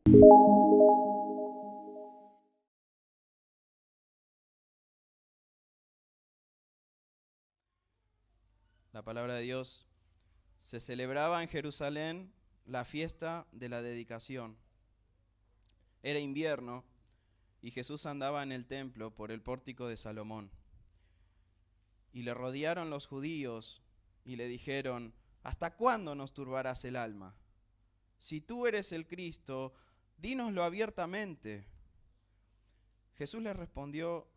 La palabra de Dios. Se celebraba en Jerusalén la fiesta de la dedicación. Era invierno y Jesús andaba en el templo por el pórtico de Salomón. Y le rodearon los judíos y le dijeron: ¿hasta cuándo nos turbarás el alma? Si tú eres el Cristo, dínoslo abiertamente. Jesús les respondió: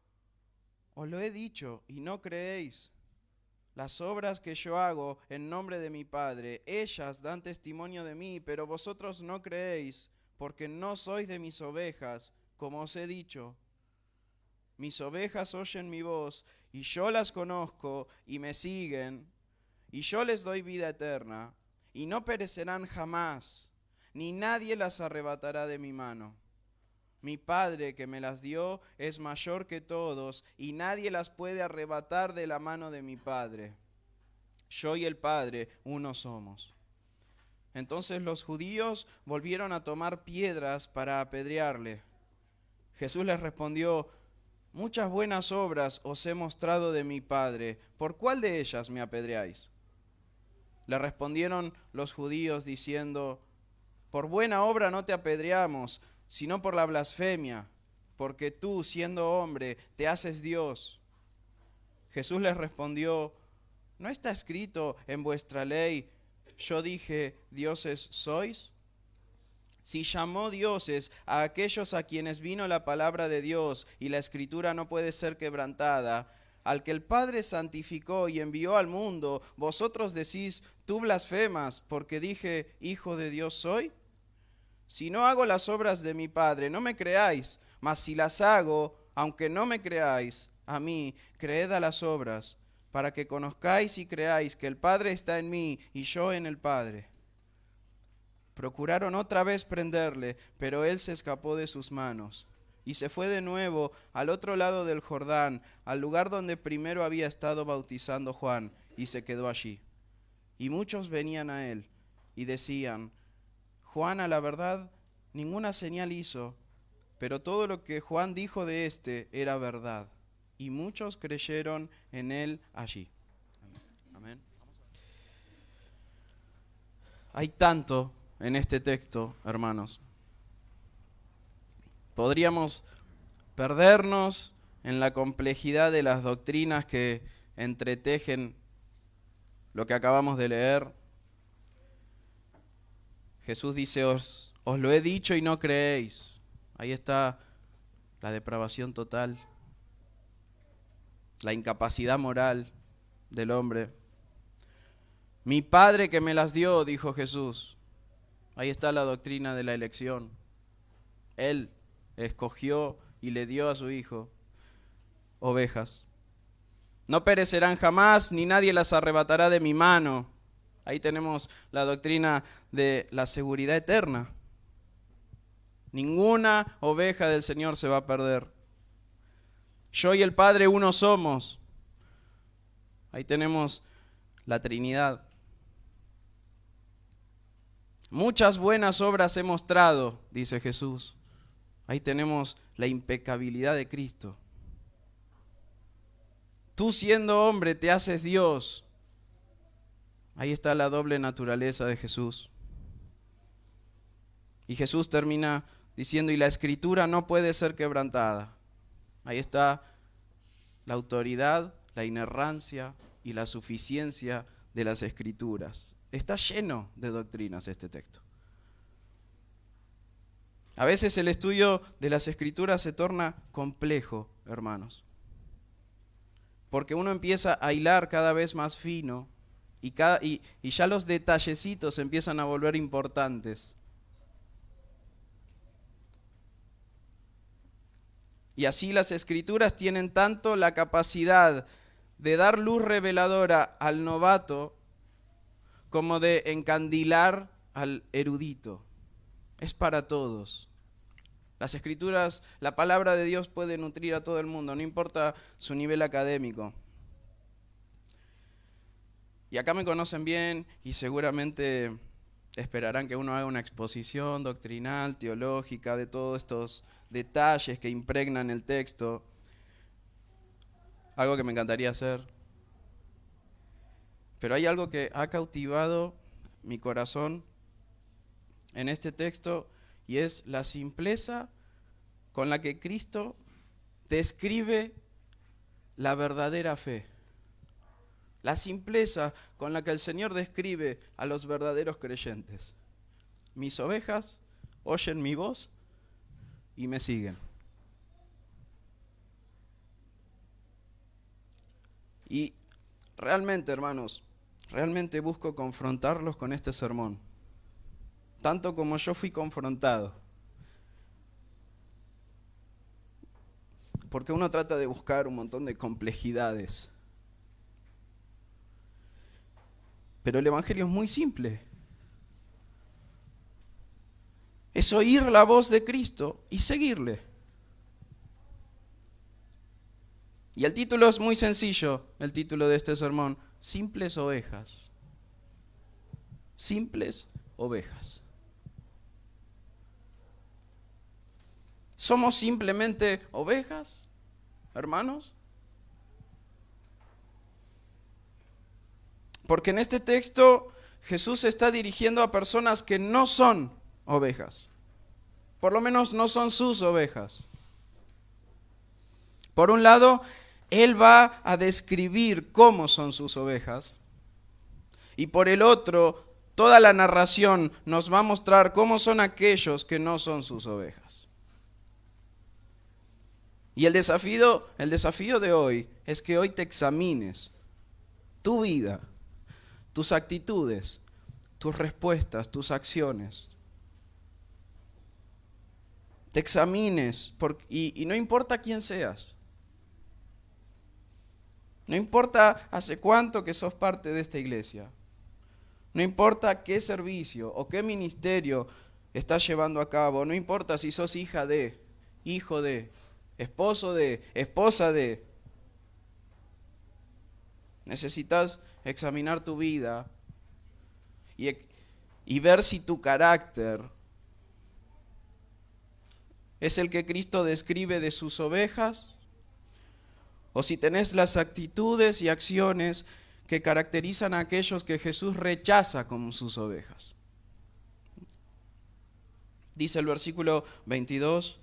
os lo he dicho y no creéis. Las obras que yo hago en nombre de mi Padre, ellas dan testimonio de mí, pero vosotros no creéis, porque no sois de mis ovejas, como os he dicho. Mis ovejas oyen mi voz, y yo las conozco, y me siguen, y yo les doy vida eterna, y no perecerán jamás, ni nadie las arrebatará de mi mano. Mi Padre que me las dio es mayor que todos, y nadie las puede arrebatar de la mano de mi Padre. Yo y el Padre uno somos. Entonces los judíos volvieron a tomar piedras para apedrearle. Jesús les respondió: muchas buenas obras os he mostrado de mi Padre, ¿por cuál de ellas me apedreáis? Le respondieron los judíos diciendo: por buena obra no te apedreamos, sino por la blasfemia, porque tú, siendo hombre, te haces Dios. Jesús les respondió: ¿no está escrito en vuestra ley, yo dije, dioses sois? Si llamó dioses a aquellos a quienes vino la palabra de Dios, y la escritura no puede ser quebrantada, al que el Padre santificó y envió al mundo, vosotros decís: tú blasfemas, porque dije, hijo de Dios soy. Si no hago las obras de mi Padre, no me creáis, mas si las hago, aunque no me creáis a mí, creed a las obras, para que conozcáis y creáis que el Padre está en mí y yo en el Padre. Procuraron otra vez prenderle, pero él se escapó de sus manos, y se fue de nuevo al otro lado del Jordán, al lugar donde primero había estado bautizando Juan, y se quedó allí. Y muchos venían a él, y decían: Juan, a la verdad, ninguna señal hizo, pero todo lo que Juan dijo de éste era verdad. Y muchos creyeron en él allí. Amén. Hay tanto en este texto, hermanos. Podríamos perdernos en la complejidad de las doctrinas que entretejen lo que acabamos de leer. Jesús dice: os lo he dicho y no creéis. Ahí está la depravación total, la incapacidad moral del hombre. Mi Padre que me las dio, dijo Jesús. Ahí está la doctrina de la elección. Él escogió y le dio a su Hijo ovejas. No perecerán jamás, ni nadie las arrebatará de mi mano. Ahí tenemos la doctrina de la seguridad eterna. Ninguna oveja del Señor se va a perder. Yo y el Padre uno somos. Ahí tenemos la Trinidad. Muchas buenas obras he mostrado, dice Jesús. Ahí tenemos la impecabilidad de Cristo. Tú, siendo hombre, te haces Dios. Ahí está la doble naturaleza de Jesús. Y Jesús termina diciendo: y la escritura no puede ser quebrantada. Ahí está la autoridad, la inerrancia y la suficiencia de las escrituras. Está lleno de doctrinas este texto. A veces el estudio de las escrituras se torna complejo, hermanos, porque uno empieza a hilar cada vez más fino y ya los detallecitos empiezan a volver importantes. Y así las escrituras tienen tanto la capacidad de dar luz reveladora al novato como de encandilar al erudito. Es para todos. Las escrituras, la palabra de Dios puede nutrir a todo el mundo, no importa su nivel académico. Y acá me conocen bien y seguramente esperarán que uno haga una exposición doctrinal, teológica, de todos estos detalles que impregnan el texto. Algo que me encantaría hacer. Pero hay algo que ha cautivado mi corazón en este texto y es la simpleza con la que Cristo describe la verdadera fe. La simpleza con la que el Señor describe a los verdaderos creyentes. Mis ovejas oyen mi voz y me siguen. Y realmente, hermanos, realmente busco confrontarlos con este sermón, tanto como yo fui confrontado. Porque uno trata de buscar un montón de complejidades. Pero el Evangelio es muy simple. Es oír la voz de Cristo y seguirle. Y el título es muy sencillo, el título de este sermón: Simples ovejas. Simples ovejas. ¿Somos simplemente ovejas, hermanos? Porque en este texto Jesús se está dirigiendo a personas que no son ovejas. Por lo menos no son sus ovejas. Por un lado, Él va a describir cómo son sus ovejas. Y por el otro, toda la narración nos va a mostrar cómo son aquellos que no son sus ovejas. Y el desafío de hoy es que hoy te examines tu vida, tus actitudes, tus respuestas, tus acciones. Te examines y no importa quién seas. No importa hace cuánto que sos parte de esta iglesia. No importa qué servicio o qué ministerio estás llevando a cabo. No importa si sos hija de, hijo de, esposo de, esposa de. Necesitas examinar tu vida y ver si tu carácter es el que Cristo describe de sus ovejas, o si tenés las actitudes y acciones que caracterizan a aquellos que Jesús rechaza como sus ovejas. Dice el versículo 22,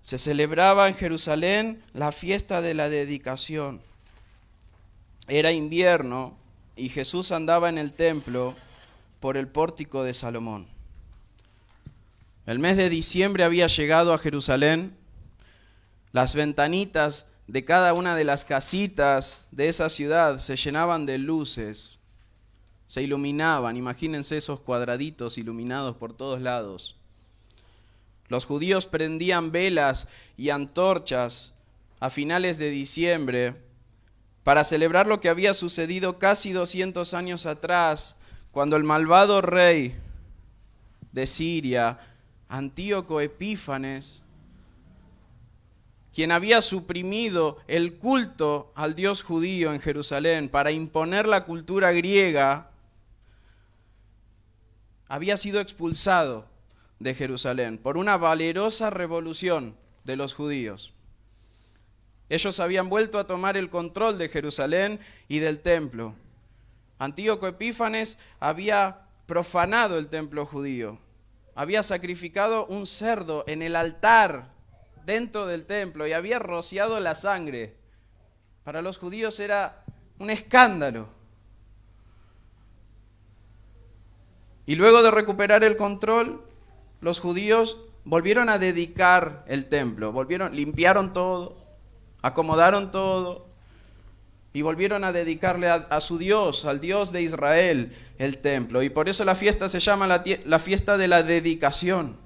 se celebraba en Jerusalén la fiesta de la dedicación. Era invierno y Jesús andaba en el templo por el pórtico de Salomón. El mes de diciembre había llegado a Jerusalén. Las ventanitas de cada una de las casitas de esa ciudad se llenaban de luces, se iluminaban. Imagínense esos cuadraditos iluminados por todos lados. Los judíos prendían velas y antorchas a finales de diciembre para celebrar lo que había sucedido casi 200 años atrás, cuando el malvado rey de Siria, Antíoco Epífanes, quien había suprimido el culto al Dios judío en Jerusalén para imponer la cultura griega, había sido expulsado de Jerusalén por una valerosa revolución de los judíos. Ellos habían vuelto a tomar el control de Jerusalén y del templo. Antíoco Epífanes había profanado el templo judío, había sacrificado un cerdo en el altar dentro del templo y había rociado la sangre. Para los judíos era un escándalo. Y luego de recuperar el control, los judíos volvieron a dedicar el templo, limpiaron todo, acomodaron todo y volvieron a dedicarle a su Dios, al Dios de Israel, el templo. Y por eso la fiesta se llama la fiesta de la dedicación.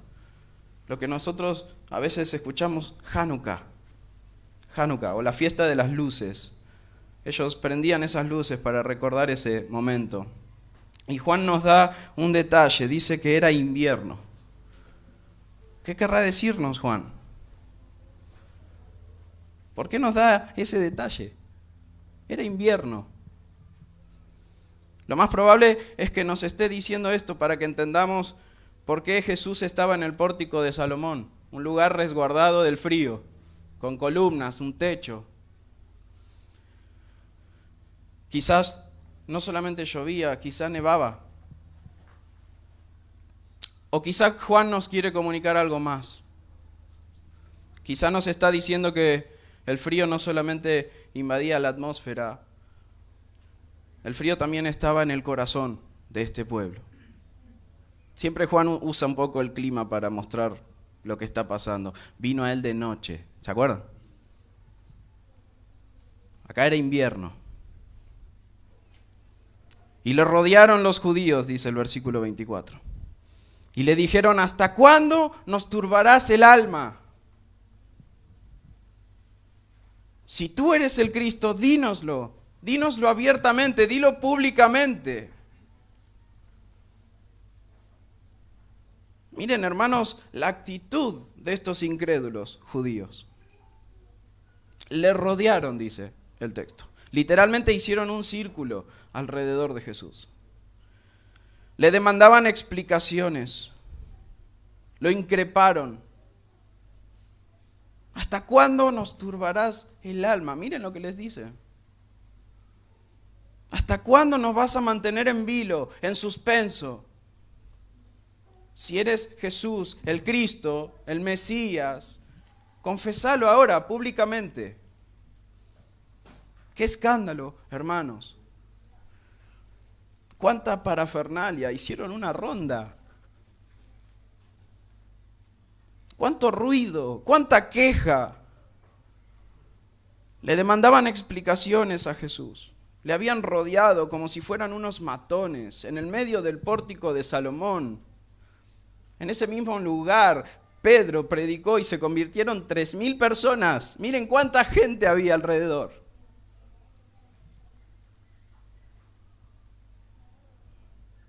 Lo que nosotros a veces escuchamos Hanukkah o la fiesta de las luces. Ellos prendían esas luces para recordar ese momento. Y Juan nos da un detalle, dice que era invierno. ¿Qué querrá decirnos Juan? ¿Por qué nos da ese detalle? Era invierno. Lo más probable es que nos esté diciendo esto para que entendamos por qué Jesús estaba en el pórtico de Salomón, un lugar resguardado del frío, con columnas, un techo. Quizás no solamente llovía, quizás nevaba. O quizás Juan nos quiere comunicar algo más. Quizás nos está diciendo que el frío no solamente invadía la atmósfera, el frío también estaba en el corazón de este pueblo. Siempre Juan usa un poco el clima para mostrar lo que está pasando. Vino a él de noche, ¿se acuerdan? Acá era invierno. Y lo rodearon los judíos, dice el versículo 24. Y le dijeron, ¿hasta cuándo nos turbarás el alma? Si tú eres el Cristo, dínoslo. Dínoslo abiertamente, dilo públicamente. Miren, hermanos, la actitud de estos incrédulos judíos. Le rodearon, dice el texto. Literalmente hicieron un círculo alrededor de Jesús. Le demandaban explicaciones. Lo increparon. ¿Hasta cuándo nos turbarás el alma? Miren lo que les dice. ¿Hasta cuándo nos vas a mantener en vilo, en suspenso? Si eres Jesús, el Cristo, el Mesías, confesalo ahora públicamente. ¡Qué escándalo, hermanos! ¡Cuánta parafernalia! Hicieron una ronda. ¡Cuánto ruido! ¡Cuánta queja! Le demandaban explicaciones a Jesús. Le habían rodeado como si fueran unos matones en el medio del pórtico de Salomón. En ese mismo lugar, Pedro predicó y se convirtieron 3.000 personas. Miren cuánta gente había alrededor.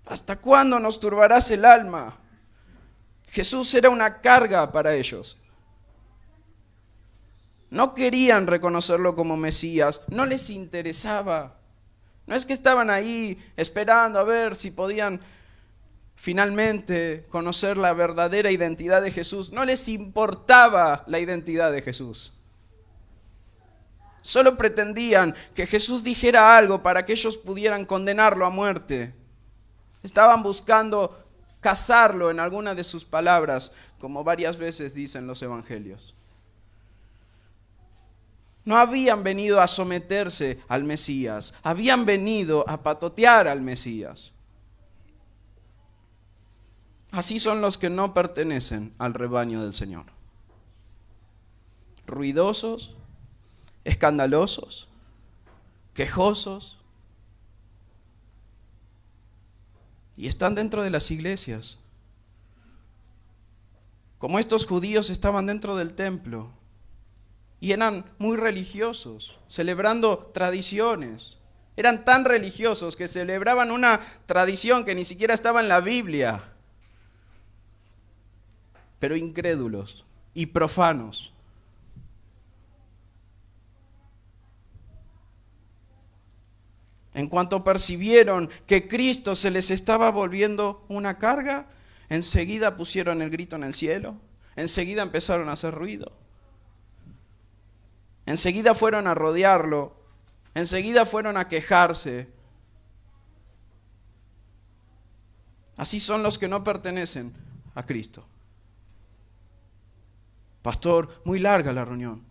¿Hasta cuándo nos turbarás el alma? Jesús era una carga para ellos. No querían reconocerlo como Mesías, no les interesaba. No es que estaban ahí esperando a ver si podían finalmente conocer la verdadera identidad de Jesús. No les importaba la identidad de Jesús. Solo pretendían que Jesús dijera algo para que ellos pudieran condenarlo a muerte. Estaban buscando cazarlo en alguna de sus palabras, como varias veces dicen los evangelios. No habían venido a someterse al Mesías, habían venido a patotear al Mesías. Así son los que no pertenecen al rebaño del Señor. Ruidosos, escandalosos, quejosos. Y están dentro de las iglesias. Como estos judíos estaban dentro del templo. Y eran muy religiosos, celebrando tradiciones. Eran tan religiosos que celebraban una tradición que ni siquiera estaba en la Biblia. Pero incrédulos y profanos. En cuanto percibieron que Cristo se les estaba volviendo una carga, enseguida pusieron el grito en el cielo, enseguida empezaron a hacer ruido. Enseguida fueron a rodearlo, enseguida fueron a quejarse. Así son los que no pertenecen a Cristo. Pastor, muy larga la reunión.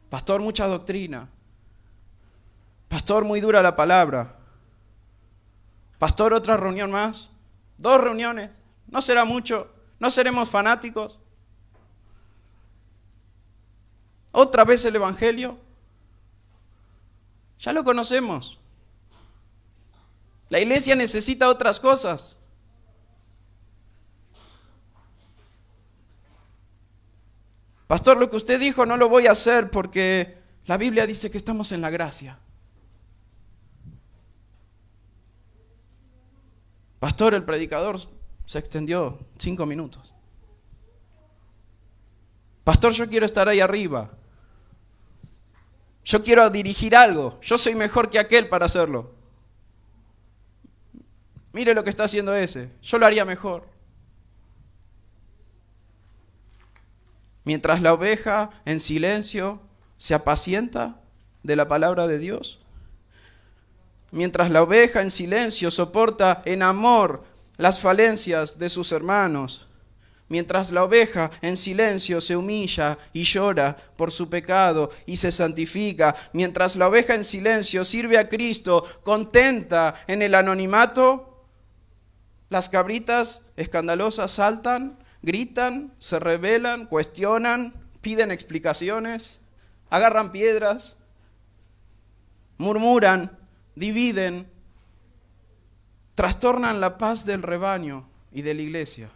Pastor, mucha doctrina. Pastor, muy dura la palabra. Pastor, otra reunión más. 2 reuniones. ¿No será mucho? ¿No seremos fanáticos? ¿Otra vez el Evangelio? Ya lo conocemos. La iglesia necesita otras cosas. Pastor, lo que usted dijo no lo voy a hacer porque la Biblia dice que estamos en la gracia. Pastor, el predicador se extendió 5 minutos. Pastor, yo quiero estar ahí arriba. Yo quiero dirigir algo. Yo soy mejor que aquel para hacerlo. Mire lo que está haciendo ese, yo lo haría mejor. Mientras la oveja en silencio se apacienta de la palabra de Dios. Mientras la oveja en silencio soporta en amor las falencias de sus hermanos. Mientras la oveja en silencio se humilla y llora por su pecado y se santifica. Mientras la oveja en silencio sirve a Cristo contenta en el anonimato, las cabritas escandalosas saltan, gritan, se rebelan, cuestionan, piden explicaciones, agarran piedras, murmuran, dividen, trastornan la paz del rebaño y de la iglesia.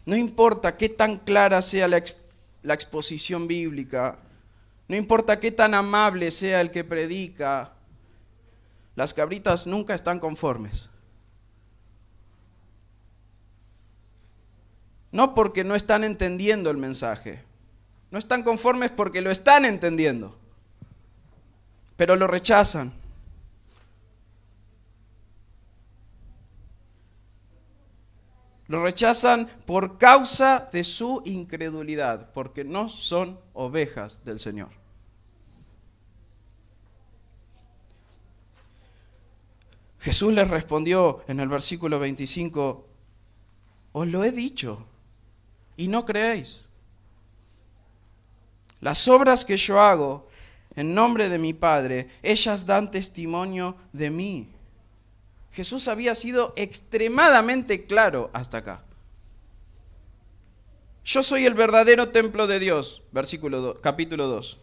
No importa qué tan clara sea la exposición bíblica, no importa qué tan amable sea el que predica, las cabritas nunca están conformes. No porque no están entendiendo el mensaje, no están conformes porque lo están entendiendo, pero lo rechazan. Lo rechazan por causa de su incredulidad, porque no son ovejas del Señor. Jesús les respondió en el versículo 25, os lo he dicho y no creéis. Las obras que yo hago en nombre de mi Padre, ellas dan testimonio de mí. Jesús había sido extremadamente claro hasta acá. Yo soy el verdadero templo de Dios, capítulo 2.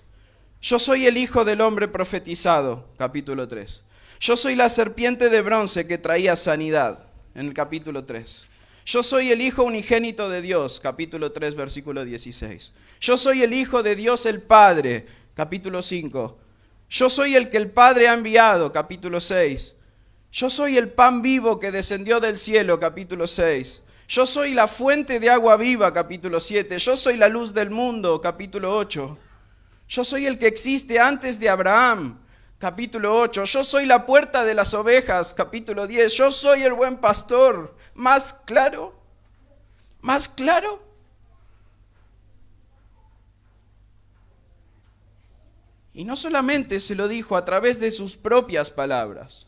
Yo soy el Hijo del Hombre profetizado, capítulo 3. Yo soy la serpiente de bronce que traía sanidad, en el capítulo 3. Yo soy el Hijo unigénito de Dios, capítulo 3, versículo 16. Yo soy el Hijo de Dios el Padre, capítulo 5. Yo soy el que el Padre ha enviado, capítulo 6. Yo soy el pan vivo que descendió del cielo, capítulo 6. Yo soy la fuente de agua viva, capítulo 7. Yo soy la luz del mundo, capítulo 8. Yo soy el que existe antes de Abraham, capítulo 8. Yo soy la puerta de las ovejas, capítulo 10. Yo soy el buen pastor. ¿Más claro? ¿Más claro? Y no solamente se lo dijo a través de sus propias palabras,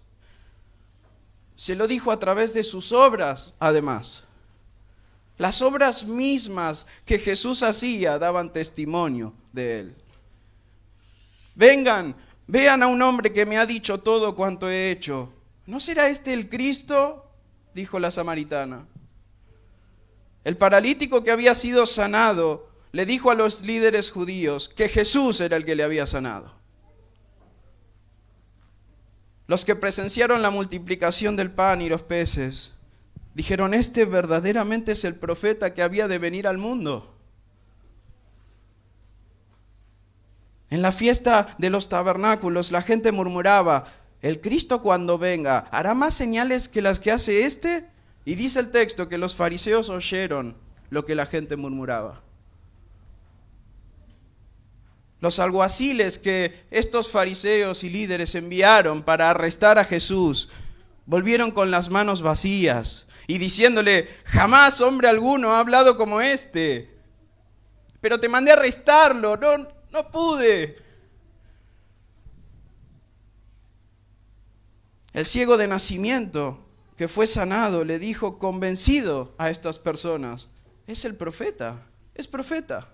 se lo dijo a través de sus obras, además. Las obras mismas que Jesús hacía daban testimonio de él. Vengan, vean a un hombre que me ha dicho todo cuanto he hecho. ¿No será este el Cristo?, dijo la samaritana. El paralítico que había sido sanado le dijo a los líderes judíos que Jesús era el que le había sanado. Los que presenciaron la multiplicación del pan y los peces dijeron, este verdaderamente es el profeta que había de venir al mundo. En la fiesta de los tabernáculos la gente murmuraba, el Cristo cuando venga hará más señales que las que hace este. Y dice el texto que los fariseos oyeron lo que la gente murmuraba. Los alguaciles que estos fariseos y líderes enviaron para arrestar a Jesús volvieron con las manos vacías y diciéndole, jamás hombre alguno ha hablado como este. Pero te mandé a arrestarlo, no pude. El ciego de nacimiento que fue sanado le dijo convencido a estas personas, es el profeta, es profeta.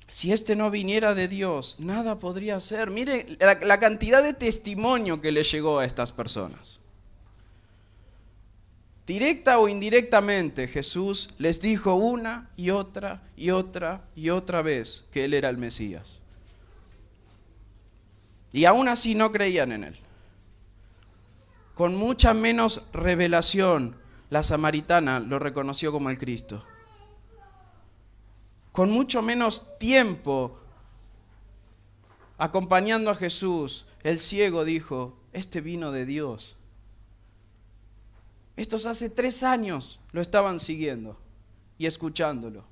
Si este no viniera de Dios, nada podría hacer. Mire la cantidad de testimonio que le llegó a estas personas. Directa o indirectamente, Jesús les dijo una y otra y otra y otra vez que Él era el Mesías. Y aún así no creían en Él. Con mucha menos revelación, la samaritana lo reconoció como el Cristo. Con mucho menos tiempo acompañando a Jesús, el ciego dijo, este vino de Dios. Estos hace 3 años lo estaban siguiendo y escuchándolo.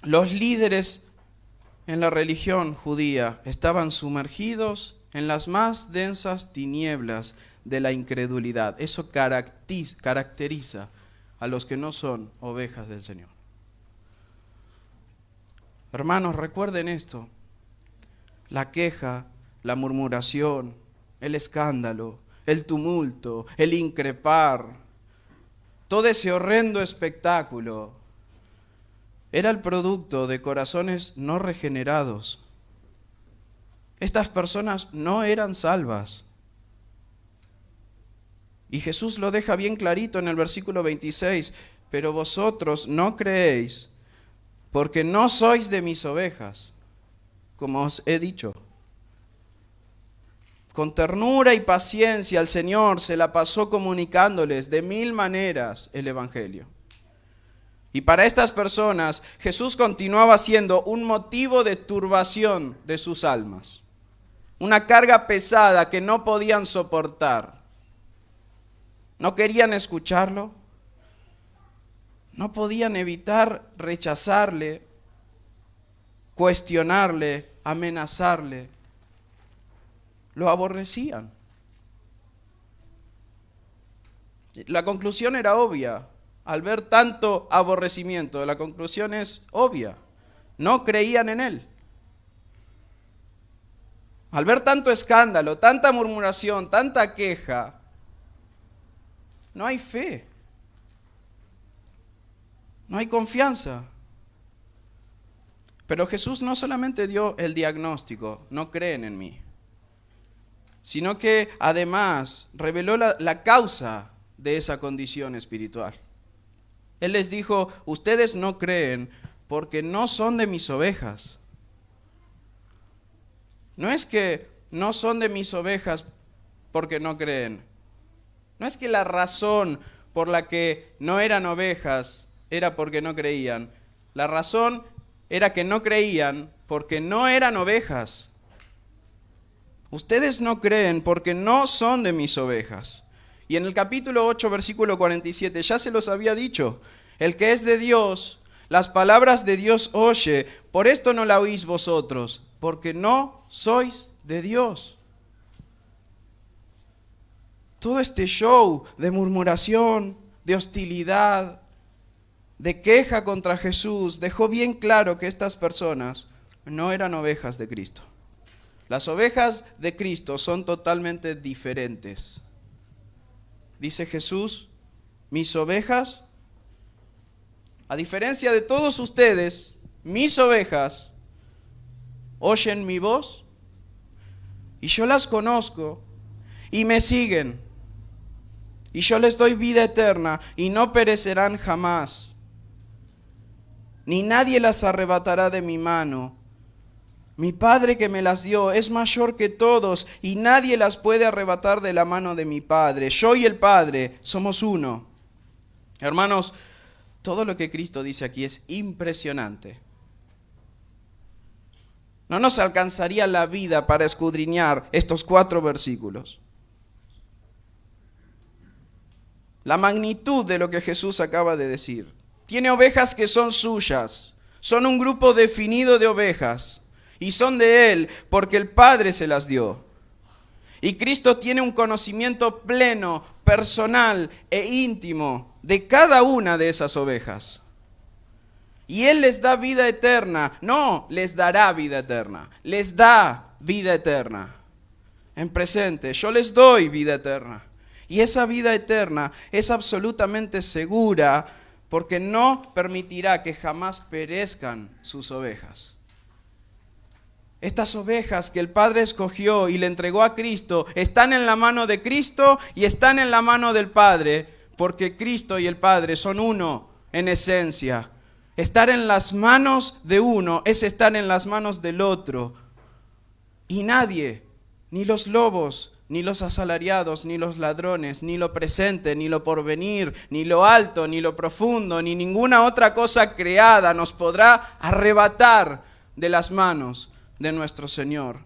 Los líderes en la religión judía estaban sumergidos en las más densas tinieblas de la incredulidad. Eso caracteriza a los que no son ovejas del Señor. Hermanos, recuerden esto. La queja, la murmuración, el escándalo, el tumulto, el increpar, todo ese horrendo espectáculo era el producto de corazones no regenerados. Estas personas no eran salvas. Y Jesús lo deja bien clarito en el versículo 26, pero vosotros no creéis, porque no sois de mis ovejas, como os he dicho. Con ternura y paciencia el Señor se la pasó comunicándoles de 1000 maneras el Evangelio. Y para estas personas Jesús continuaba siendo un motivo de turbación de sus almas, una carga pesada que no podían soportar. No querían escucharlo, no podían evitar rechazarle, cuestionarle, amenazarle. Lo aborrecían. La conclusión era obvia. Al ver tanto aborrecimiento, la conclusión es obvia. No creían en Él. Al ver tanto escándalo, tanta murmuración, tanta queja, no hay fe. No hay confianza. Pero Jesús no solamente dio el diagnóstico, no creen en mí, sino que además reveló la causa de esa condición espiritual. Él les dijo, ustedes no creen porque no son de mis ovejas. No es que no son de mis ovejas porque no creen. No es que la razón por la que no eran ovejas era porque no creían. La razón era que no creían porque no eran ovejas. Ustedes no creen porque no son de mis ovejas. Y en el capítulo 8, versículo 47, ya se los había dicho, el que es de Dios, las palabras de Dios oye, por esto no la oís vosotros, porque no sois de Dios. Todo este show de murmuración, de hostilidad, de queja contra Jesús, dejó bien claro que estas personas no eran ovejas de Cristo. Las ovejas de Cristo son totalmente diferentes. Dice Jesús, mis ovejas, a diferencia de todos ustedes, mis ovejas oyen mi voz y yo las conozco y me siguen. Y yo les doy vida eterna y no perecerán jamás. Ni nadie las arrebatará de mi mano. Mi Padre que me las dio es mayor que todos y nadie las puede arrebatar de la mano de mi Padre. Yo y el Padre somos uno. Hermanos, todo lo que Cristo dice aquí es impresionante. No nos alcanzaría la vida para escudriñar estos 4 versículos. La magnitud de lo que Jesús acaba de decir. Tiene ovejas que son suyas. Son un grupo definido de ovejas. Y son de Él porque el Padre se las dio. Y Cristo tiene un conocimiento pleno, personal e íntimo de cada una de esas ovejas. Y Él les da vida eterna. No les dará vida eterna. Les da vida eterna. En presente, yo les doy vida eterna. Y esa vida eterna es absolutamente segura porque no permitirá que jamás perezcan sus ovejas. Estas ovejas que el Padre escogió y le entregó a Cristo están en la mano de Cristo y están en la mano del Padre, porque Cristo y el Padre son uno en esencia. Estar en las manos de uno es estar en las manos del otro. Y nadie, ni los lobos, ni los asalariados, ni los ladrones, ni lo presente, ni lo porvenir, ni lo alto, ni lo profundo, ni ninguna otra cosa creada nos podrá arrebatar de las manos de nuestro Señor,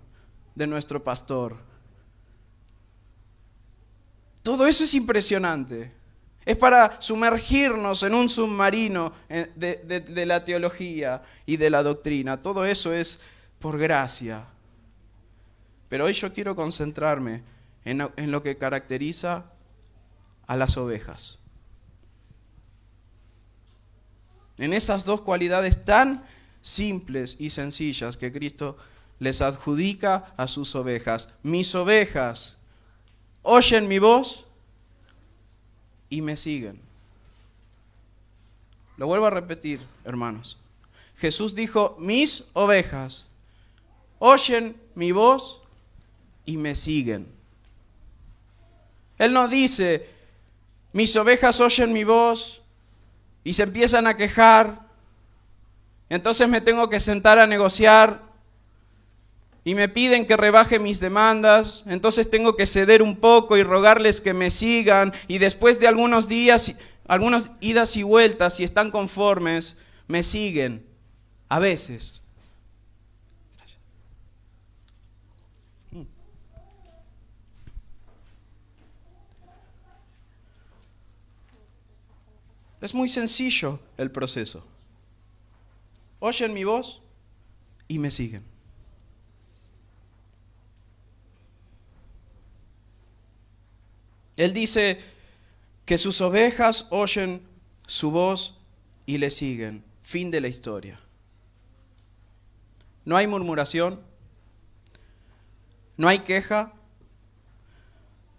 de nuestro Pastor. Todo eso es impresionante. Es para sumergirnos en un submarino de la teología y de la doctrina. Todo eso es por gracia. Pero hoy yo quiero concentrarme en lo que caracteriza a las ovejas. En esas dos cualidades tan simples y sencillas que Cristo les adjudica a sus ovejas. Mis ovejas oyen mi voz y me siguen. Lo vuelvo a repetir, hermanos. Jesús dijo, mis ovejas oyen mi voz y me siguen. Él no dice, mis ovejas oyen mi voz y se empiezan a quejar, entonces me tengo que sentar a negociar y me piden que rebaje mis demandas, entonces tengo que ceder un poco y rogarles que me sigan, y después de algunos días, algunas idas y vueltas, si están conformes, me siguen. A veces. Gracias. Es muy sencillo el proceso. Oyen mi voz y me siguen. Él dice que sus ovejas oyen su voz y le siguen. Fin de la historia. No hay murmuración, no hay queja,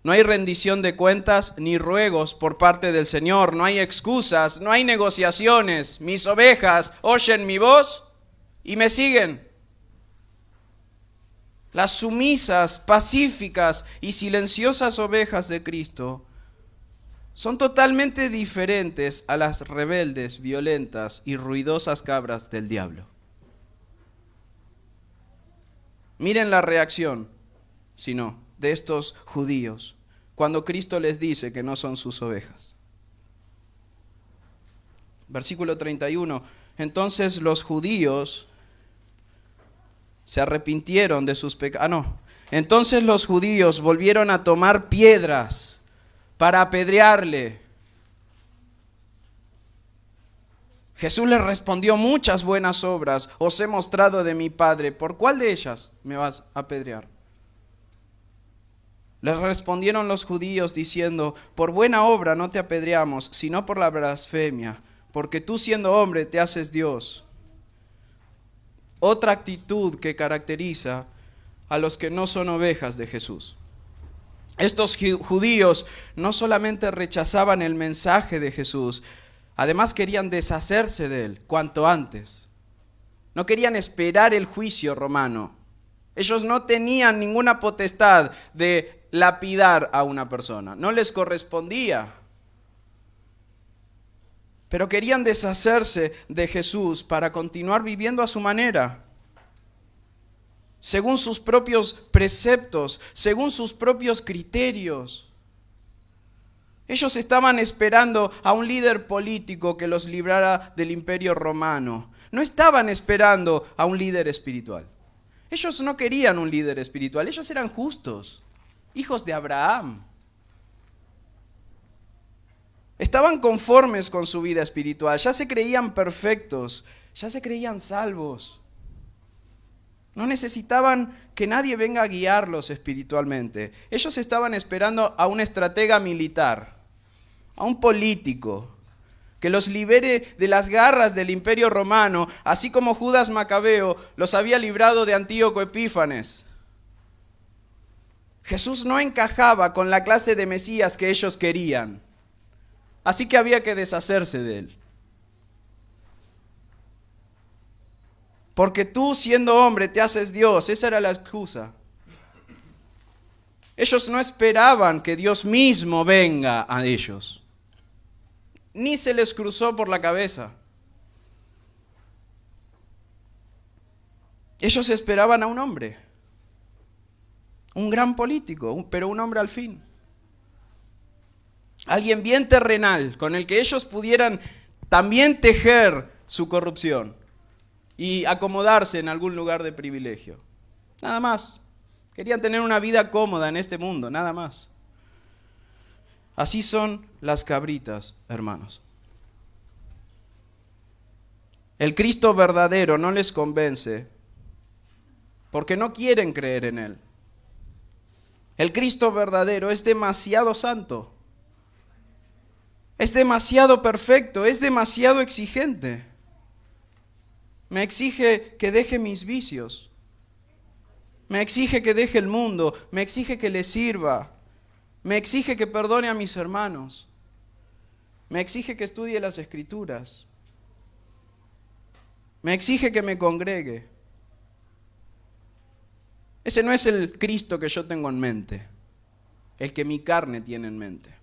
no hay rendición de cuentas ni ruegos por parte del Señor, no hay excusas, no hay negociaciones. Mis ovejas oyen mi voz y me siguen. Las sumisas, pacíficas y silenciosas ovejas de Cristo son totalmente diferentes a las rebeldes, violentas y ruidosas cabras del diablo. Miren la reacción, si no, de estos judíos cuando Cristo les dice que no son sus ovejas. Versículo 31. Entonces los judíos se arrepintieron de sus pecados. Entonces los judíos volvieron a tomar piedras para apedrearle. Jesús les respondió, muchas buenas obras os he mostrado de mi Padre. ¿Por cuál de ellas me vas a apedrear? Les respondieron los judíos diciendo, por buena obra no te apedreamos, sino por la blasfemia, porque tú siendo hombre te haces Dios. Otra actitud que caracteriza a los que no son ovejas de Jesús. Estos judíos no solamente rechazaban el mensaje de Jesús, además querían deshacerse de él cuanto antes. No querían esperar el juicio romano. Ellos no tenían ninguna potestad de lapidar a una persona. No les correspondía. Pero querían deshacerse de Jesús para continuar viviendo a su manera, según sus propios preceptos, según sus propios criterios. Ellos estaban esperando a un líder político que los librara del imperio romano. No estaban esperando a un líder espiritual. Ellos no querían un líder espiritual, ellos eran justos, hijos de Abraham. Estaban conformes con su vida espiritual, ya se creían perfectos, ya se creían salvos. No necesitaban que nadie venga a guiarlos espiritualmente. Ellos estaban esperando a un estratega militar, a un político, que los libere de las garras del imperio romano, así como Judas Macabeo los había librado de Antíoco Epífanes. Jesús no encajaba con la clase de Mesías que ellos querían. Así que había que deshacerse de él. Porque tú siendo hombre te haces Dios, esa era la excusa. Ellos no esperaban que Dios mismo venga a ellos. Ni se les cruzó por la cabeza. Ellos esperaban a un hombre. Un gran político, pero un hombre al fin. Alguien bien terrenal, con el que ellos pudieran también tejer su corrupción y acomodarse en algún lugar de privilegio. Nada más. Querían tener una vida cómoda en este mundo, nada más. Así son las cabritas, hermanos. El Cristo verdadero no les convence porque no quieren creer en Él. El Cristo verdadero es demasiado santo, es demasiado perfecto, es demasiado exigente. Me exige que deje mis vicios, me exige que deje el mundo, me exige que le sirva, me exige que perdone a mis hermanos, me exige que estudie las Escrituras, me exige que me congregue. Ese no es el Cristo que yo tengo en mente, el que mi carne tiene en mente.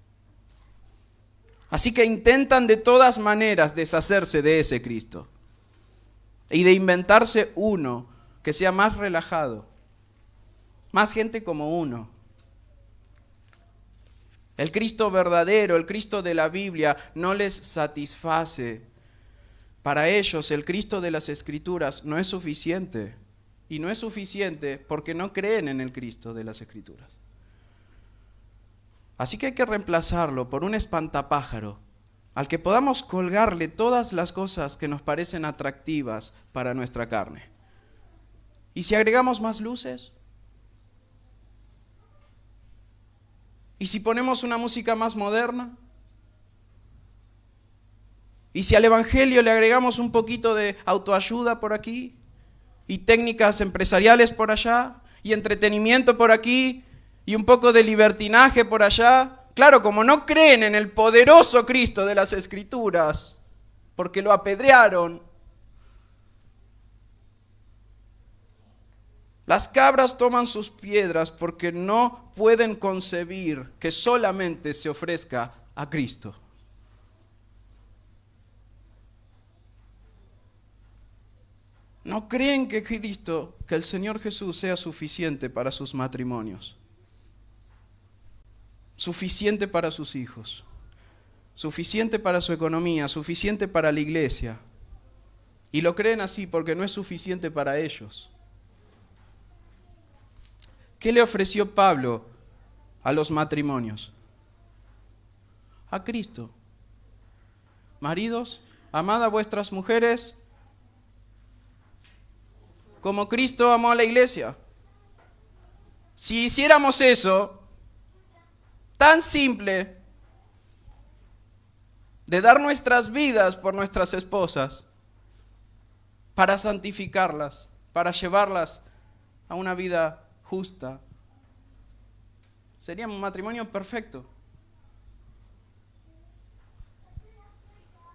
Así que intentan de todas maneras deshacerse de ese Cristo y de inventarse uno que sea más relajado, más gente como uno. El Cristo verdadero, el Cristo de la Biblia, no les satisface. Para ellos el Cristo de las Escrituras no es suficiente. Y no es suficiente porque no creen en el Cristo de las Escrituras. Así que hay que reemplazarlo por un espantapájaro al que podamos colgarle todas las cosas que nos parecen atractivas para nuestra carne. ¿Y si agregamos más luces? ¿Y si ponemos una música más moderna? ¿Y si al Evangelio le agregamos un poquito de autoayuda por aquí? ¿Y técnicas empresariales por allá? ¿Y entretenimiento por aquí? ¿Y un poco de libertinaje por allá? Claro, como no creen en el poderoso Cristo de las Escrituras, porque lo apedrearon. Las cabras toman sus piedras porque no pueden concebir que solamente se ofrezca a Cristo. No creen que Cristo, que el Señor Jesús sea suficiente para sus matrimonios, suficiente para sus hijos, suficiente para su economía, suficiente para la iglesia. Y lo creen así porque no es suficiente para ellos. ¿Qué le ofreció Pablo a los matrimonios? A Cristo. Maridos, amad a vuestras mujeres como Cristo amó a la iglesia. Si hiciéramos eso, tan simple, de dar nuestras vidas por nuestras esposas, para santificarlas, para llevarlas a una vida justa, sería un matrimonio perfecto.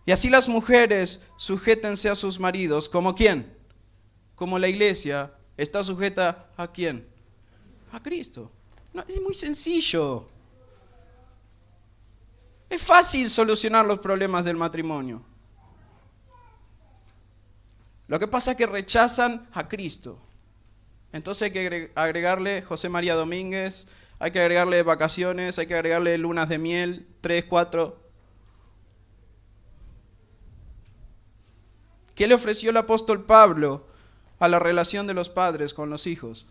Y así las mujeres sujétense a sus maridos, ¿como quién? Como la iglesia está sujeta ¿a quién? A Cristo. No, es muy sencillo. Es fácil solucionar los problemas del matrimonio. Lo que pasa es que rechazan a Cristo. Entonces hay que agregarle José María Domínguez, hay que agregarle vacaciones, hay que agregarle lunas de miel, 3, 4. ¿Qué le ofreció el apóstol Pablo a la relación de los padres con los hijos?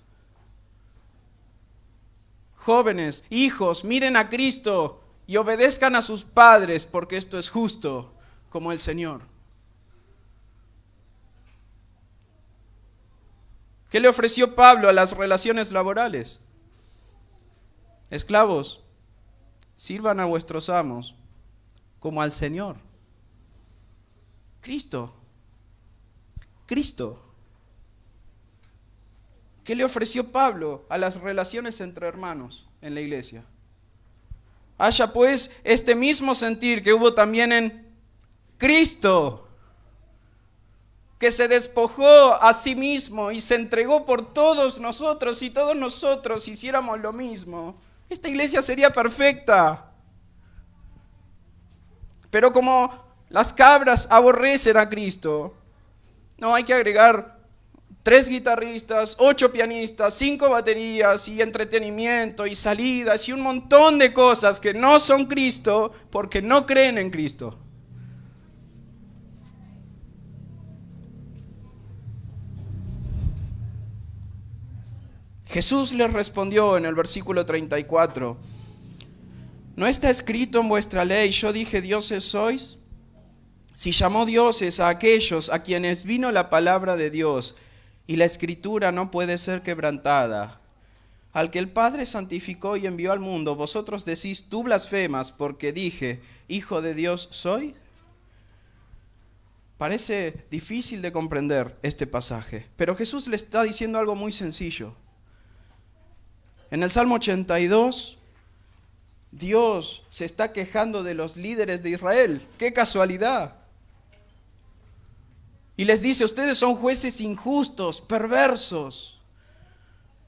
Jóvenes, hijos, miren a Cristo y obedezcan a sus padres porque esto es justo como el Señor. ¿Qué le ofreció Pablo a las relaciones laborales? Esclavos, sirvan a vuestros amos como al Señor. Cristo. ¿Qué le ofreció Pablo a las relaciones entre hermanos en la iglesia? Haya pues este mismo sentir que hubo también en Cristo, que se despojó a sí mismo y se entregó por todos nosotros, y todos nosotros hiciéramos lo mismo, esta iglesia sería perfecta. Pero como las cabras aborrecen a Cristo, no, hay que agregar 3 guitarristas, 8 pianistas, 5 baterías y entretenimiento y salidas y un montón de cosas que no son Cristo porque no creen en Cristo. Jesús les respondió en el versículo 34, ¿No está escrito en vuestra ley, yo dije dioses sois? Si llamó dioses a aquellos a quienes vino la palabra de Dios, y la escritura no puede ser quebrantada, al que el Padre santificó y envió al mundo, vosotros decís, tú blasfemas, porque dije, hijo de Dios soy. Parece difícil de comprender este pasaje, pero Jesús le está diciendo algo muy sencillo. En el Salmo 82, Dios se está quejando de los líderes de Israel. ¡Qué casualidad! Y les dice, ustedes son jueces injustos, perversos,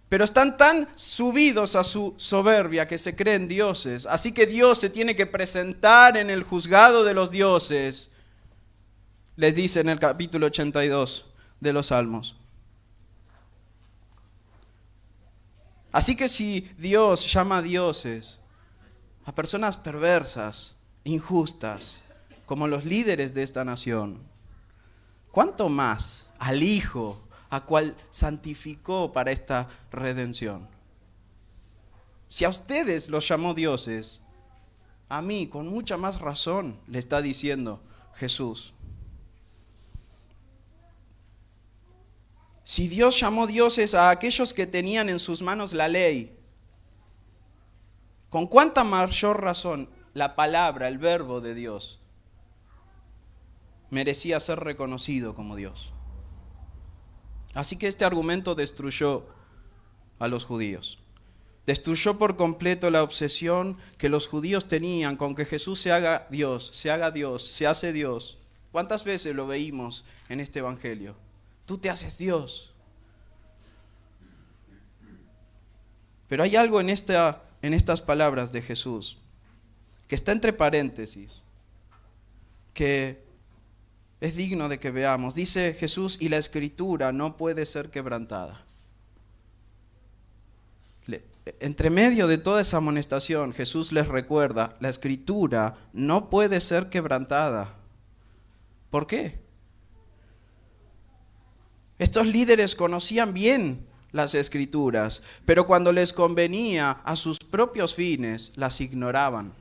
pero están tan subidos a su soberbia que se creen dioses. Así que Dios se tiene que presentar en el juzgado de los dioses, les dice en el capítulo 82 de los Salmos. Así que si Dios llama a dioses a personas perversas, injustas, como los líderes de esta nación, ¿cuánto más al Hijo, a cual santificó para esta redención? Si a ustedes los llamó dioses, a mí con mucha más razón le está diciendo Jesús. Si Dios llamó dioses a aquellos que tenían en sus manos la ley, ¿con cuánta mayor razón la palabra, el verbo de Dios, merecía ser reconocido como Dios? Así que este argumento destruyó a los judíos. Destruyó por completo la obsesión que los judíos tenían con que Jesús se haga Dios, se hace Dios. ¿Cuántas veces lo veíamos en este evangelio? Tú te haces Dios. Pero hay algo en estas palabras de Jesús que está entre paréntesis, que es digno de que veamos. Dice Jesús, y la escritura no puede ser quebrantada. Entre medio de toda esa amonestación, Jesús les recuerda, la escritura no puede ser quebrantada. ¿Por qué? Estos líderes conocían bien las escrituras, pero cuando les convenía a sus propios fines, las ignoraban.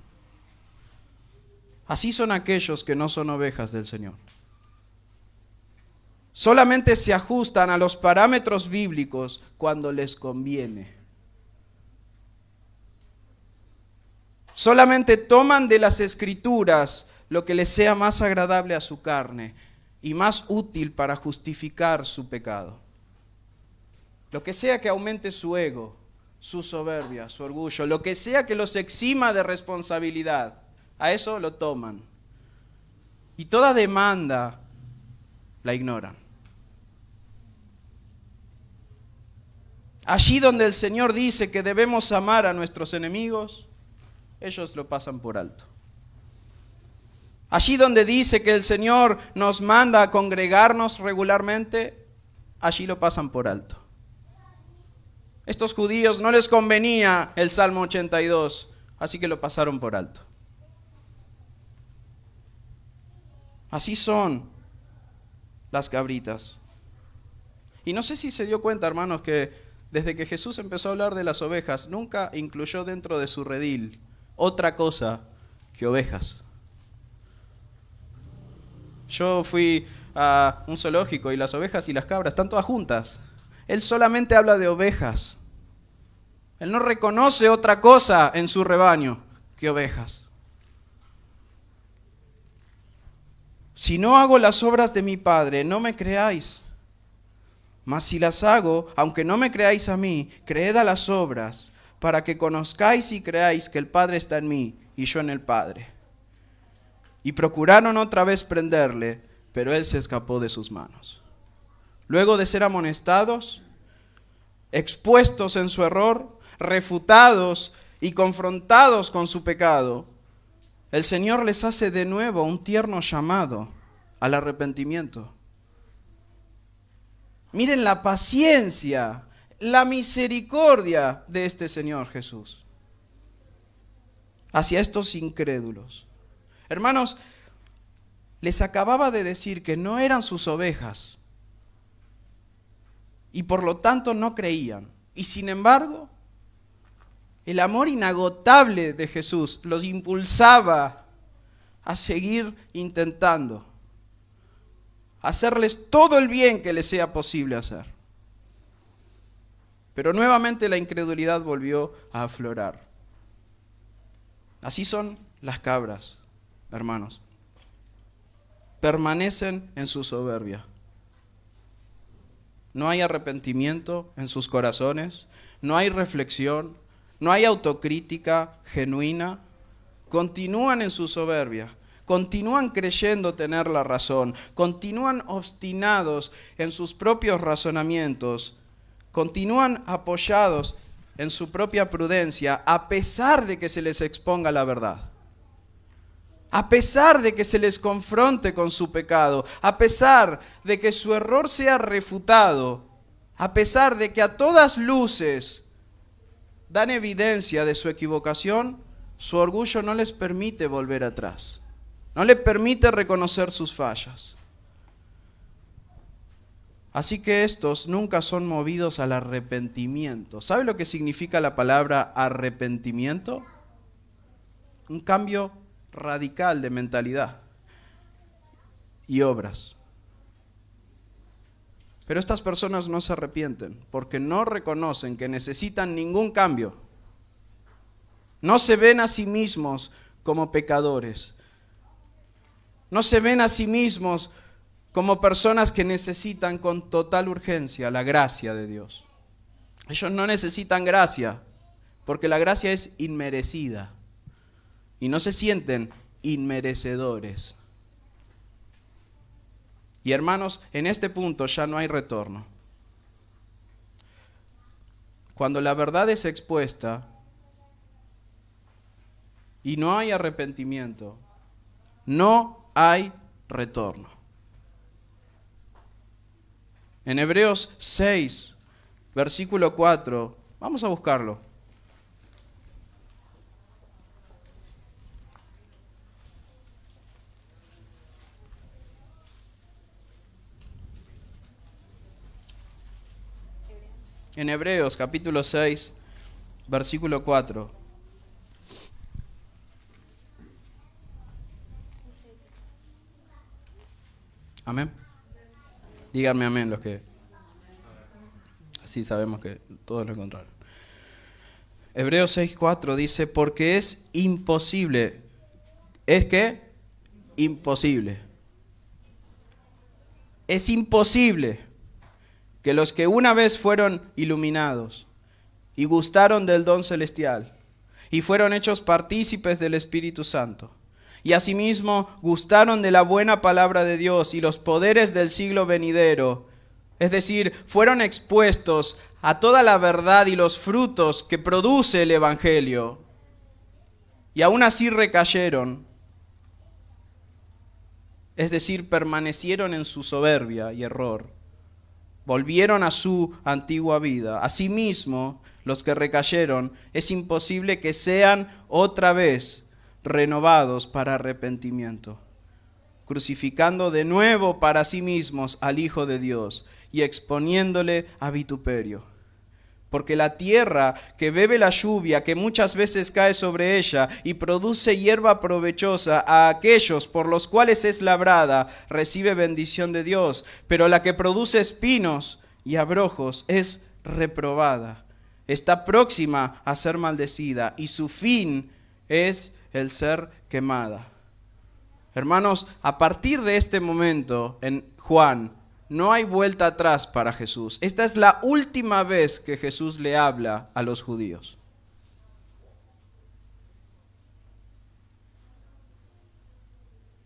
Así son aquellos que no son ovejas del Señor. Solamente se ajustan a los parámetros bíblicos cuando les conviene. Solamente toman de las escrituras lo que les sea más agradable a su carne y más útil para justificar su pecado. Lo que sea que aumente su ego, su soberbia, su orgullo, lo que sea que los exima de responsabilidad, a eso lo toman. Y toda demanda la ignoran. Allí donde el Señor dice que debemos amar a nuestros enemigos, ellos lo pasan por alto. Allí donde dice que el Señor nos manda a congregarnos regularmente, allí lo pasan por alto. Estos judíos no les convenía el Salmo 82, así que lo pasaron por alto. Así son las cabritas. Y no sé si se dio cuenta, hermanos, que desde que Jesús empezó a hablar de las ovejas, nunca incluyó dentro de su redil otra cosa que ovejas. Yo fui a un zoológico y las ovejas y las cabras están todas juntas. Él solamente habla de ovejas. Él no reconoce otra cosa en su rebaño que ovejas. Si no hago las obras de mi Padre, no me creáis. Mas si las hago, aunque no me creáis a mí, creed a las obras, para que conozcáis y creáis que el Padre está en mí y yo en el Padre. Y procuraron otra vez prenderle, pero él se escapó de sus manos. Luego de ser amonestados, expuestos en su error, refutados y confrontados con su pecado, el Señor les hace de nuevo un tierno llamado al arrepentimiento. Miren la paciencia, la misericordia de este Señor Jesús hacia estos incrédulos. Hermanos, les acababa de decir que no eran sus ovejas y por lo tanto no creían. Y sin embargo, El amor inagotable de Jesús los impulsaba a seguir intentando, a hacerles todo el bien que les sea posible hacer. Pero nuevamente la incredulidad volvió a aflorar. Así son las cabras, hermanos. Permanecen en su soberbia. No hay arrepentimiento en sus corazones, no hay reflexión, no hay autocrítica genuina. Continúan en su soberbia, continúan creyendo tener la razón, continúan obstinados en sus propios razonamientos, continúan apoyados en su propia prudencia, a pesar de que se les exponga la verdad. A pesar de que se les confronte con su pecado, a pesar de que su error sea refutado, a pesar de que a todas luces dan evidencia de su equivocación, su orgullo no les permite volver atrás, no les permite reconocer sus fallas. Así que estos nunca son movidos al arrepentimiento. ¿Sabe lo que significa la palabra arrepentimiento? Un cambio radical de mentalidad y obras. Pero estas personas no se arrepienten porque no reconocen que necesitan ningún cambio. No se ven a sí mismos como pecadores. No se ven a sí mismos como personas que necesitan con total urgencia la gracia de Dios. Ellos no necesitan gracia porque la gracia es inmerecida. Y no se sienten inmerecedores. Y hermanos, en este punto ya no hay retorno. Cuando la verdad es expuesta y no hay arrepentimiento, no hay retorno. En Hebreos 6, versículo 4, vamos a buscarlo. En Hebreos capítulo 6, versículo 4. Amén. Díganme amén los que... Así sabemos que todos lo encontraron. Hebreos 6, 4 dice, porque es imposible. ¿Es qué? Imposible. Es imposible que los que una vez fueron iluminados y gustaron del don celestial y fueron hechos partícipes del Espíritu Santo y asimismo gustaron de la buena palabra de Dios y los poderes del siglo venidero, es decir, fueron expuestos a toda la verdad y los frutos que produce el Evangelio y aún así recayeron, es decir, permanecieron en su soberbia y error. Volvieron a su antigua vida. Asimismo, los que recayeron, es imposible que sean otra vez renovados para arrepentimiento, crucificando de nuevo para sí mismos al Hijo de Dios y exponiéndole a vituperio. Porque la tierra que bebe la lluvia que muchas veces cae sobre ella y produce hierba provechosa a aquellos por los cuales es labrada, recibe bendición de Dios. Pero la que produce espinos y abrojos es reprobada. Está próxima a ser maldecida y su fin es el ser quemada. Hermanos, a partir de este momento en Juan, no hay vuelta atrás para Jesús. Esta es la última vez que Jesús le habla a los judíos.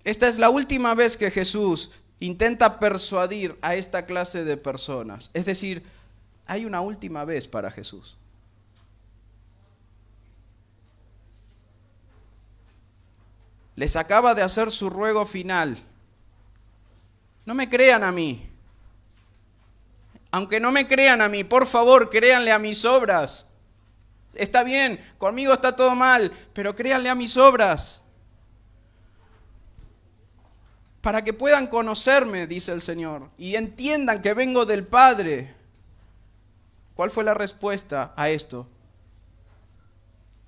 Esta es la última vez que Jesús intenta persuadir a esta clase de personas. Es decir, hay una última vez para Jesús. Les acaba de hacer su ruego final. No me crean a mí. Aunque no me crean a mí, por favor, créanle a mis obras. Está bien, conmigo está todo mal, pero créanle a mis obras. Para que puedan conocerme, dice el Señor, y entiendan que vengo del Padre. ¿Cuál fue la respuesta a esto?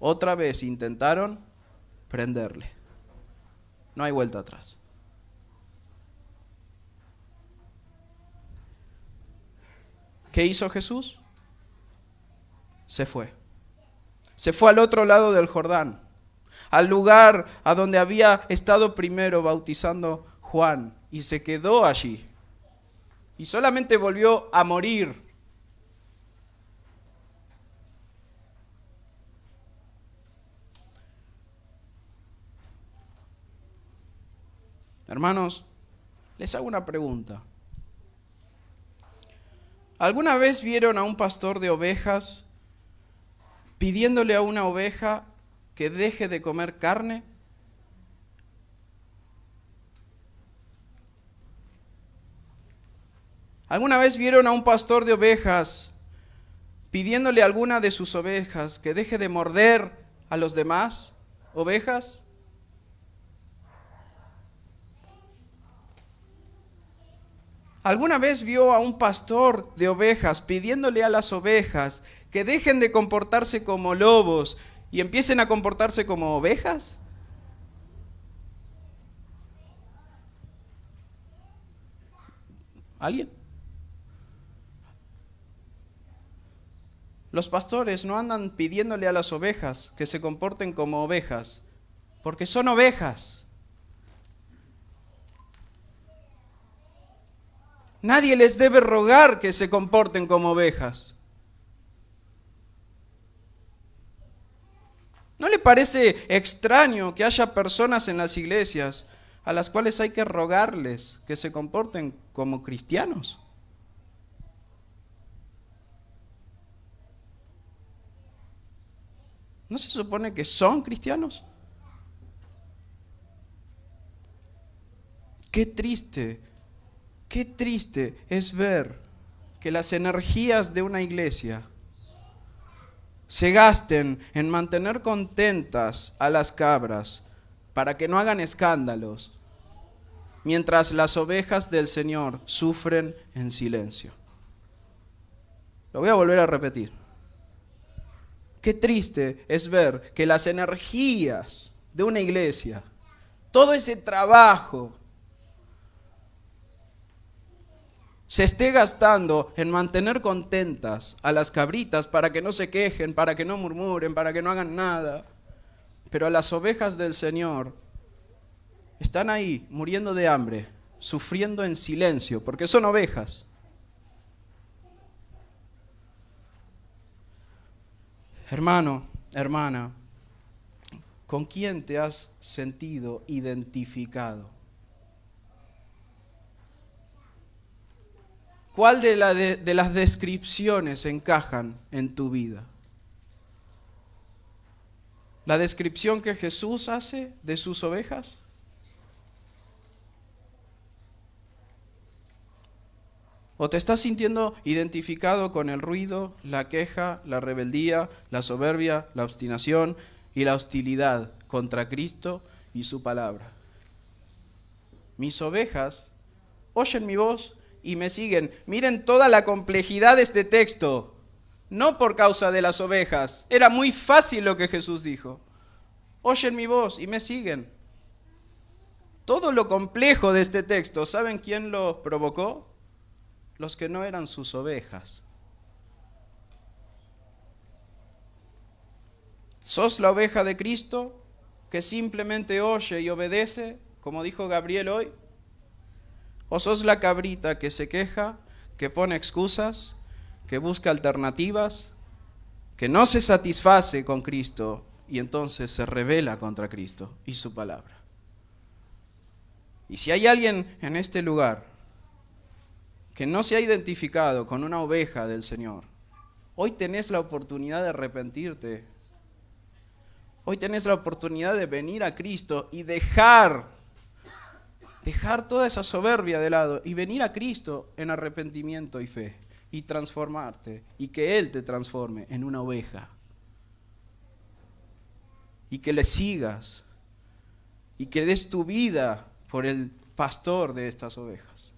otra vez intentaron prenderle. No hay vuelta atrás. ¿Qué hizo Jesús? Se fue. Se fue al otro lado del Jordán, al lugar a donde había estado primero bautizando Juan, y se quedó allí. Y solamente volvió a morir. Hermanos, les hago una pregunta. ¿Alguna vez vieron a un pastor de ovejas pidiéndole a una oveja que deje de comer carne? ¿Alguna vez vieron a un pastor de ovejas pidiéndole a alguna de sus ovejas que deje de morder a los demás ovejas? ¿Alguna vez vio a un pastor de ovejas pidiéndole a las ovejas que dejen de comportarse como lobos y empiecen a comportarse como ovejas? ¿Alguien? Los pastores no andan pidiéndole a las ovejas que se comporten como ovejas, porque son ovejas. Nadie les debe rogar que se comporten como ovejas. ¿No le parece extraño que haya personas en las iglesias a las cuales hay que rogarles que se comporten como cristianos? ¿No se supone que son cristianos? Qué triste es ver que las energías de una iglesia se gasten en mantener contentas a las cabras para que no hagan escándalos, mientras las ovejas del Señor sufren en silencio. Lo voy a volver a repetir. Qué triste es ver que las energías de una iglesia, todo ese trabajo, se esté gastando en mantener contentas a las cabritas para que no se quejen, para que no murmuren, para que no hagan nada. Pero a las ovejas del Señor están ahí muriendo de hambre, sufriendo en silencio, porque son ovejas. Hermano, hermana, ¿con quién te has sentido identificado? ¿Cuál de las descripciones encajan en tu vida? ¿La descripción que Jesús hace de sus ovejas? ¿O te estás sintiendo identificado con el ruido, la queja, la rebeldía, la soberbia, la obstinación y la hostilidad contra Cristo y su palabra? Mis ovejas oyen mi voz y me siguen. Miren toda la complejidad de este texto. No por causa de las ovejas. Era muy fácil lo que Jesús dijo. Oyen mi voz y me siguen. Todo lo complejo de este texto, ¿saben quién lo provocó? Los que no eran sus ovejas. ¿Sos la oveja de Cristo que simplemente oye y obedece, como dijo Gabriel hoy? ¿O sos la cabrita que se queja, que pone excusas, que busca alternativas, que no se satisface con Cristo y entonces se rebela contra Cristo y su palabra? Y si hay alguien en este lugar que no se ha identificado con una oveja del Señor, hoy tenés la oportunidad de arrepentirte. Hoy tenés la oportunidad de venir a Cristo y dejar toda esa soberbia de lado y venir a Cristo en arrepentimiento y fe y transformarte y que Él te transforme en una oveja y que le sigas y que des tu vida por el pastor de estas ovejas.